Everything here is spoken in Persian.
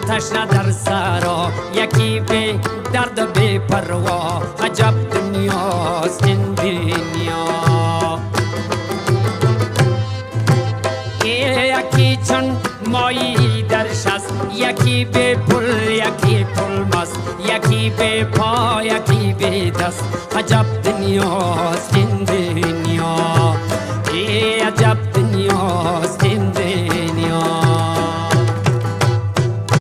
تشنه در سرا، یکی به درد و بی پروا. عجب دنیاست این دنیا. یکی چون مایی درش است، یکی به پل یکی پل مست، یکی به پا یکی به دست. عجب دنیاست این دنیا. عجب